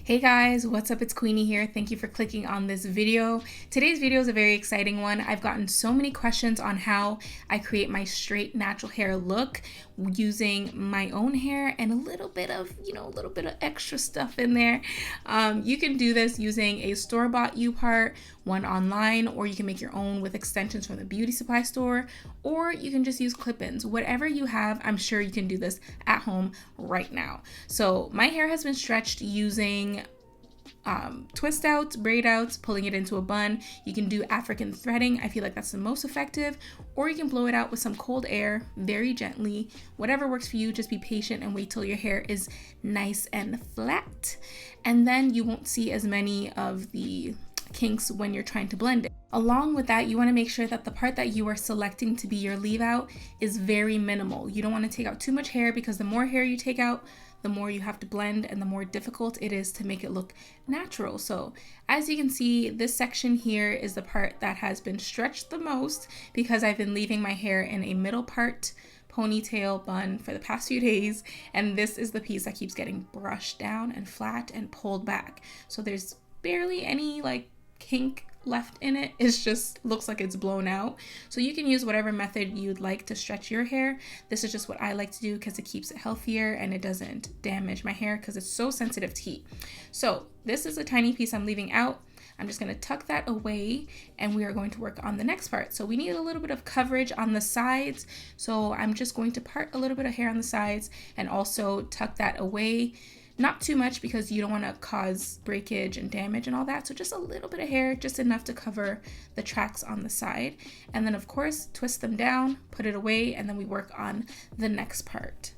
Hey guys, what's up? It's Queenie here. Thank you for clicking on this video. Today's video is a very exciting one. I've gotten so many questions on how I create my straight natural hair look using my own hair and a little bit of extra stuff in there. You can do this using a store-bought U-part, one online, or you can make your own with extensions from the beauty supply store, or you can just use clip-ins. Whatever you have, I'm sure you can do this at home right now. So my hair has been stretched using twist outs, braid outs, pulling it into a bun. You can do African threading. I feel like that's the most effective, or you can blow it out with some cold air very gently. Whatever works for you, just be patient and wait till your hair is nice and flat, and then you won't see as many of the kinks when you're trying to blend it. Along with that, you want to make sure that the part that you are selecting to be your leave out is very minimal. You don't want to take out too much hair, because the more hair you take out, the more you have to blend and the more difficult it is to make it look natural. So as you can see, this section here is the part that has been stretched the most, because I've been leaving my hair in a middle part ponytail bun for the past few days, and this is the piece that keeps getting brushed down and flat and pulled back. So there's barely any kink left in it. It just looks like it's blown out. So you can use whatever method you'd like to stretch your hair. This is just what I like to do because it keeps it healthier and it doesn't damage my hair because it's so sensitive to heat. So this is a tiny piece I'm leaving out. I'm just going to tuck that away and we are going to work on the next part. So we need a little bit of coverage on the sides. So I'm just going to part a little bit of hair on the sides and also tuck that away. Not too much, because you don't want to cause breakage and damage and all that. So just a little bit of hair, just enough to cover the tracks on the side. And then of course, twist them down, put it away, and then we work on the next part.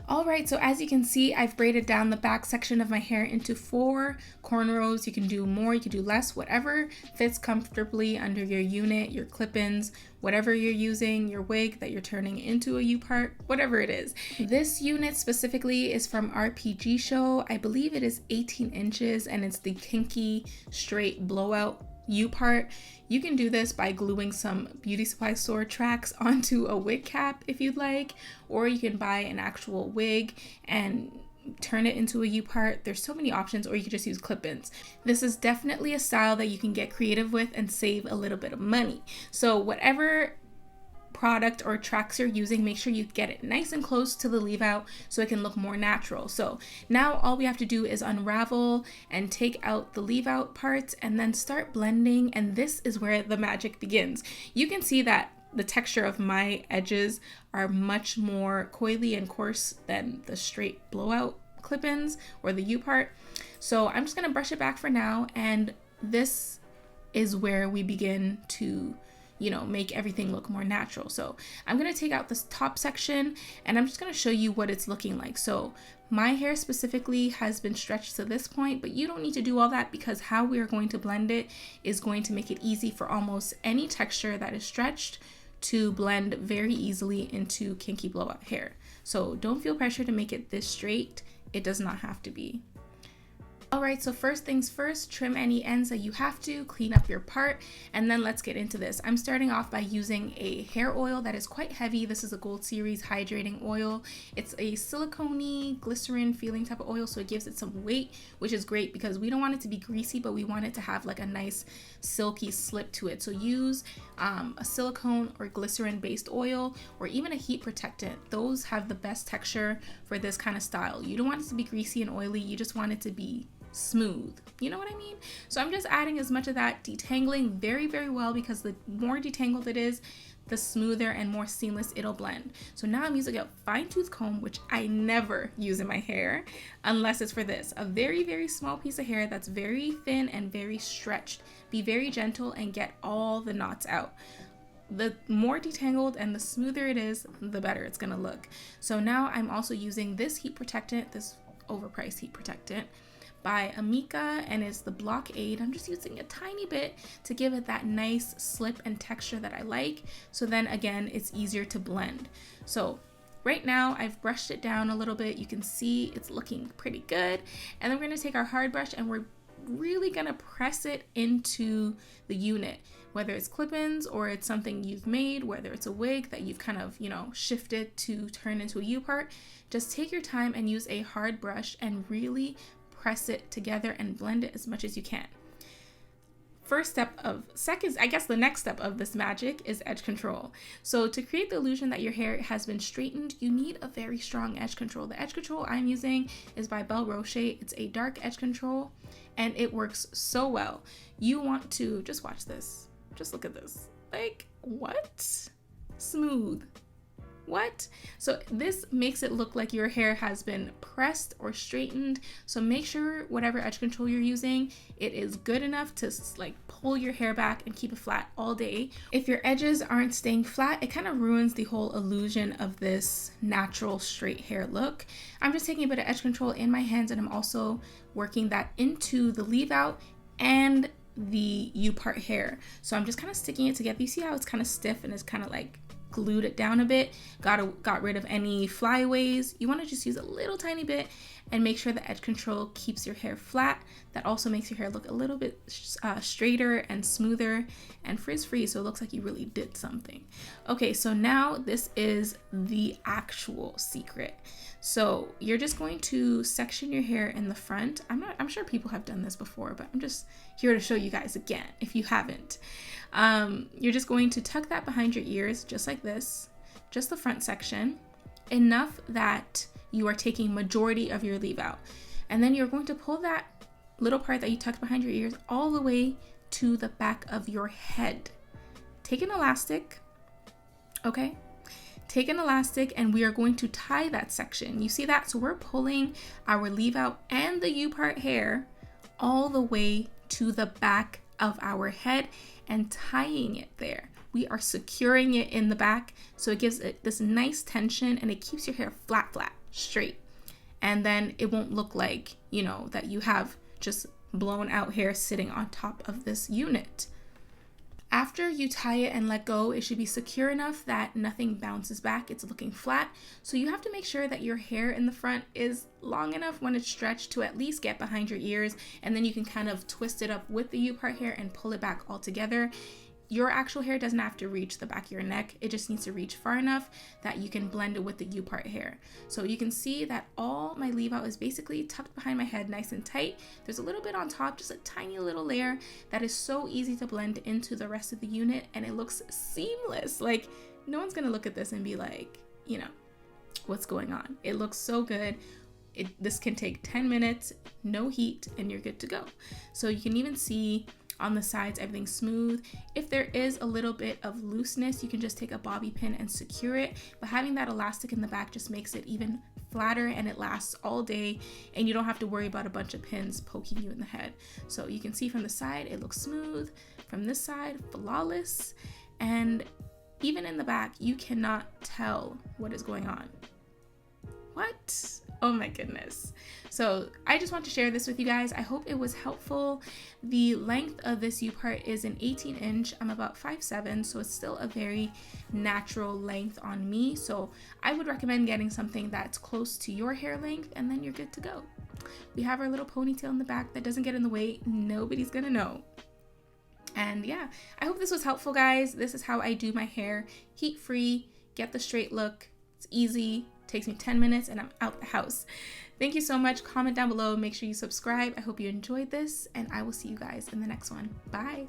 All right, so as you can see, I've braided down the back section of my hair into 4 cornrows. You can do more, you can do less, whatever fits comfortably under your unit, your clip-ins, whatever you're using, your wig that you're turning into a U-part, whatever it is. This unit specifically is from RPG Show. I believe it is 18 inches and it's the kinky straight blowout U-part. You can do this by gluing some beauty supply store tracks onto a wig cap if you'd like, or you can buy an actual wig and turn it into a U-part. There's so many options, or you can just use clip-ins. This is definitely a style that you can get creative with and save a little bit of money. So whatever product or tracks you're using, make sure you get it nice and close to the leave out so it can look more natural. So now all we have to do is unravel and take out the leave out parts and then start blending, and this is where the magic begins. You can see that the texture of my edges are much more coily and coarse than the straight blowout clip-ins or the U-part. So I'm just going to brush it back for now, and this is where we begin to make everything look more natural. So I'm going to take out this top section and I'm just going to show you what it's looking like. So my hair specifically has been stretched to this point, but you don't need to do all that, because how we are going to blend it is going to make it easy for almost any texture that is stretched to blend very easily into kinky blowout hair. So don't feel pressure to make it this straight. It does not have to be. Alright, so first things first, trim any ends that you have to, clean up your part, and then let's get into this. I'm starting off by using a hair oil that is quite heavy. This is a Gold Series hydrating oil. It's a silicone-y, glycerin feeling type of oil, so it gives it some weight, which is great because we don't want it to be greasy, but we want it to have like a nice silky slip to it. So use a silicone or glycerin based oil, or even a heat protectant. Those have the best texture for this kind of style. You don't want it to be greasy and oily, you just want it to be smooth, you know what I mean? So I'm just adding as much of that, detangling very, very well, because the more detangled it is, the smoother and more seamless it'll blend. So now I'm using a fine tooth comb, which I never use in my hair unless it's for this, a very, very small piece of hair that's very thin and very stretched. Be very gentle and get all the knots out. The more detangled and the smoother it is, the better it's gonna look. So now I'm also using this heat protectant, this overpriced heat protectant by Amika, and it's the Blockade. I'm just using a tiny bit to give it that nice slip and texture that I like, so then again it's easier to blend. So right now I've brushed it down a little bit. You can see it's looking pretty good, and then we're going to take our hard brush and we're really going to press it into the unit, whether it's clip-ins or it's something you've made, whether it's a wig that you've kind of shifted to turn into a U-part. Just take your time and use a hard brush and really press it together and blend it as much as you can. The next step of this magic is edge control. So to create the illusion that your hair has been straightened, you need a very strong edge control. The edge control I'm using is by Belle Roche. It's a dark edge control and it works so well. You want to just watch this. Just look at this. Like, what? Smooth. What? So this makes it look like your hair has been pressed or straightened. So make sure whatever edge control you're using, it is good enough to like pull your hair back and keep it flat all day. If your edges aren't staying flat, it kind of ruins the whole illusion of this natural straight hair look. I'm just taking a bit of edge control in my hands and I'm also working that into the leave out and the U-part hair. So I'm just kind of sticking it together. You see how it's kind of stiff and it's kind of like glued it down a bit. Got rid of any flyaways. You want to just use a little tiny bit and make sure the edge control keeps your hair flat. That also makes your hair look a little bit straighter and smoother and frizz-free, so it looks like you really did something. Okay, so now this is the actual secret. So you're just going to section your hair in the front. I'm sure people have done this before, but I'm just here to show you guys again if you haven't. You're just going to tuck that behind your ears just like this, just the front section, enough that you are taking majority of your leave out. And then you're going to pull that little part that you tucked behind your ears all the way to the back of your head. Take an elastic, okay? Take an elastic and we are going to tie that section. You see that? So we're pulling our leave out and the U-part hair all the way to the back of our head and tying it there. We are securing it in the back so it gives it this nice tension and it keeps your hair flat, straight. And then it won't look like, you know, that you have just blown out hair sitting on top of this unit. After you tie it and let go, it should be secure enough that nothing bounces back. It's looking flat. So you have to make sure that your hair in the front is long enough when it's stretched to at least get behind your ears. And then you can kind of twist it up with the U-part hair and pull it back all together. Your actual hair doesn't have to reach the back of your neck. It just needs to reach far enough that you can blend it with the U-part hair. So you can see that all my leave out is basically tucked behind my head nice and tight. There's a little bit on top, just a tiny little layer that is so easy to blend into the rest of the unit and it looks seamless. Like no one's gonna look at this and be like, you know, what's going on? It looks so good. This can take 10 minutes, no heat, and you're good to go. So you can even see on the sides, everything's smooth. If there is a little bit of looseness, you can just take a bobby pin and secure it. But having that elastic in the back just makes it even flatter and it lasts all day and you don't have to worry about a bunch of pins poking you in the head. So you can see from the side, it looks smooth. From this side, flawless. And even in the back, you cannot tell what is going on. What? Oh my goodness. So I just want to share this with you guys. I hope it was helpful. The length of this U-part is an 18-inch. I'm about 5'7", so it's still a very natural length on me. So I would recommend getting something that's close to your hair length and then you're good to go. We have our little ponytail in the back that doesn't get in the way. Nobody's gonna know. And yeah, I hope this was helpful, guys. This is how I do my hair. Heat-free, get the straight look. It's easy. Takes me 10 minutes and I'm out the house. Thank you so much. Comment down below. Make sure you subscribe. I hope you enjoyed this and I will see you guys in the next one. Bye.